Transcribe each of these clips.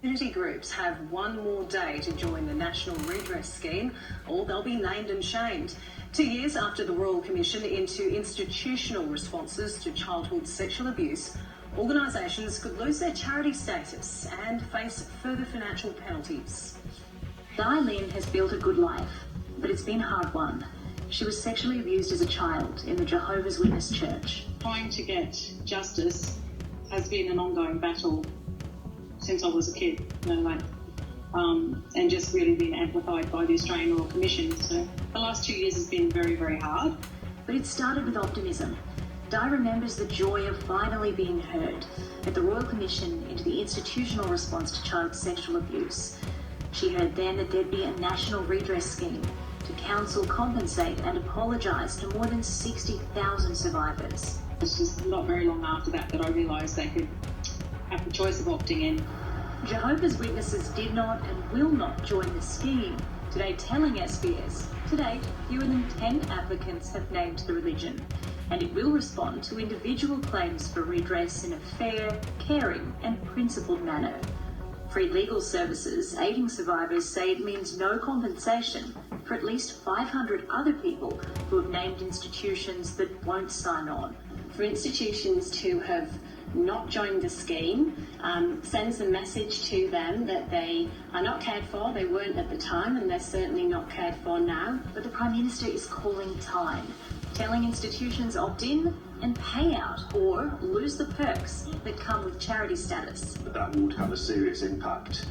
Community groups have one more day to join the National Redress Scheme, or they'll be named and shamed. 2 years after the Royal Commission into institutional responses to childhood sexual abuse, organisations could lose their charity status and face further financial penalties. Lynn has built a good life, but it's been hard won. She was sexually abused as a child in the Jehovah's Witness Church. Trying to get justice has been an ongoing battle since I was a kid, and just really been amplified by the Australian Royal Commission. So the last 2 years has been very, very hard. But it started with optimism. Di remembers the joy of finally being heard at the Royal Commission into the institutional response to child sexual abuse. She heard then that there'd be a national redress scheme to counsel, compensate and apologise to more than 60,000 survivors. It's just not very long after that I realised they could have the choice of opting in. Jehovah's Witnesses did not and will not join the scheme, today telling SBS, to date, fewer than 10 applicants have named the religion, and it will respond to individual claims for redress in a fair, caring and principled manner. Free legal services aiding survivors say it means no compensation for at least 500 other people who have named institutions that won't sign on. For institutions to have not joined the scheme sends a message to them that they are not cared for. They weren't at the time, and they're certainly not cared for now. But the Prime Minister is calling time, telling institutions opt in and pay out or lose the perks that come with charity status. That would have a serious impact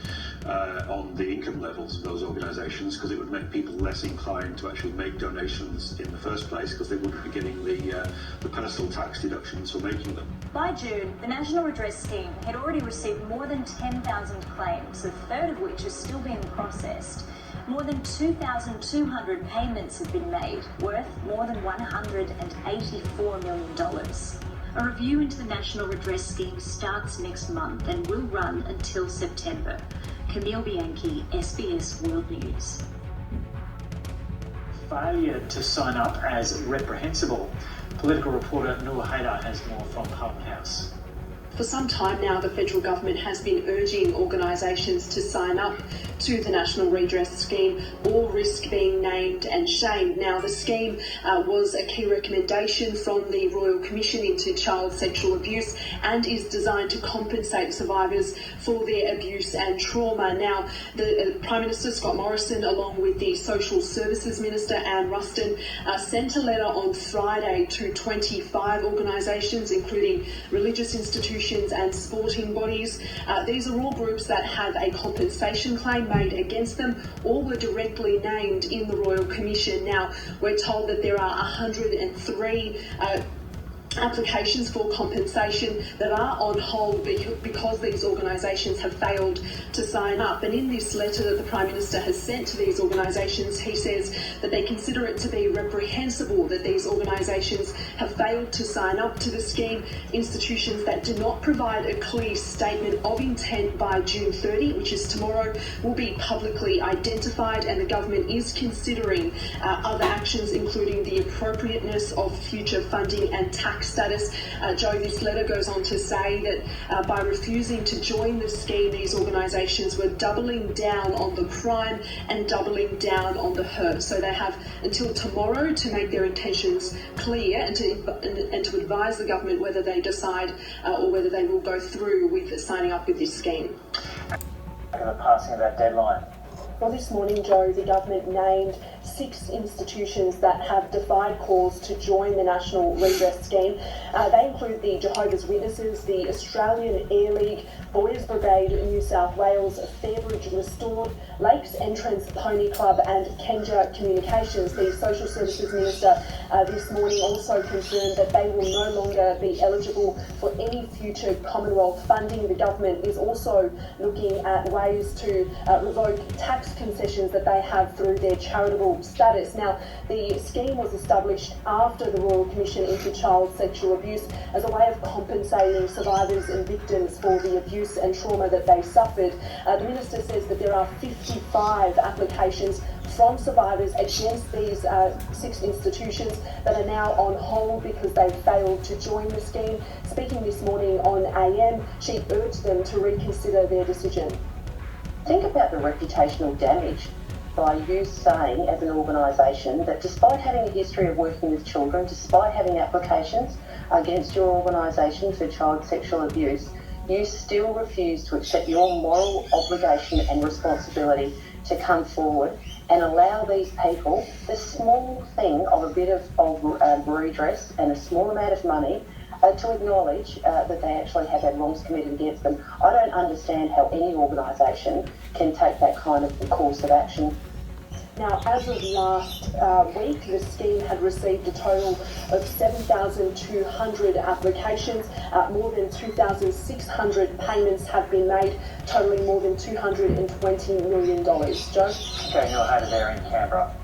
on the income levels of those organisations, because it would make people less inclined to actually make donations in the first place, because they wouldn't be getting the personal tax deductions for making them. By June, the National Redress Scheme had already received more than 10,000 claims, a third of which is still being processed. More than 2,200 payments have been made, worth more than $184 million. A review into the National Redress Scheme starts next month and will run until September. Camille Bianchi, SBS World News. Failure to sign up as reprehensible. Political reporter Noor Haider has more from Hub House. For some time now, the federal government has been urging organisations to sign up to the National Redress Scheme or risk being named and shamed. Now, the scheme was a key recommendation from the Royal Commission into child sexual abuse and is designed to compensate survivors for their abuse and trauma. Now, the Prime Minister, Scott Morrison, along with the Social Services Minister, Anne Ruston, sent a letter on Friday to 25 organisations, including religious institutions and sporting bodies. These are all groups that have a compensation claim made against them or were directly named in the Royal Commission. Now, we're told that there are 103 applications for compensation that are on hold because these organisations have failed to sign up. And in this letter that the Prime Minister has sent to these organisations, he says that they consider it to be reprehensible that these organisations have failed to sign up to the scheme. Institutions that do not provide a clear statement of intent by June 30, which is tomorrow, will be publicly identified, and the government is considering other actions, including the appropriateness of future funding and tax status. Joe, this letter goes on to say that by refusing to join the scheme, these organisations were doubling down on the crime and doubling down on the hurt. So they have until tomorrow to make their intentions clear and to advise the government whether they decide or whether they will go through with signing up with this scheme. The passing of that deadline. Well, this morning, Joe, the government named 6 institutions that have defied calls to join the National Redress Scheme. They include the Jehovah's Witnesses, the Australian Air League, Boys Brigade New South Wales, Fairbridge Restored, Lakes Entrance Pony Club and Kenja Communications. The Social Services Minister this morning also confirmed that they will no longer be eligible for any future Commonwealth funding. The government is also looking at ways to revoke tax concessions that they have through their charitable status. Now, the scheme was established after the Royal Commission into child sexual abuse as a way of compensating survivors and victims for the abuse and trauma that they suffered. The Minister says that there are 55 applications from survivors against these 6 institutions that are now on hold because they failed to join the scheme. Speaking this morning on AM, she urged them to reconsider their decision. Think about the reputational damage by you saying as an organisation that despite having a history of working with children, despite having applications against your organisation for child sexual abuse, you still refuse to accept your moral obligation and responsibility to come forward and allow these people the small thing of a bit of redress and a small amount of money to acknowledge that they actually have had wrongs committed against them. I don't understand how any organisation can take that kind of course of action. Now, as of last week, the scheme had received a total of 7,200 applications. More than 2,600 payments have been made, totalling more than $220 million. Joe? Okay, Nuaheda there in Canberra.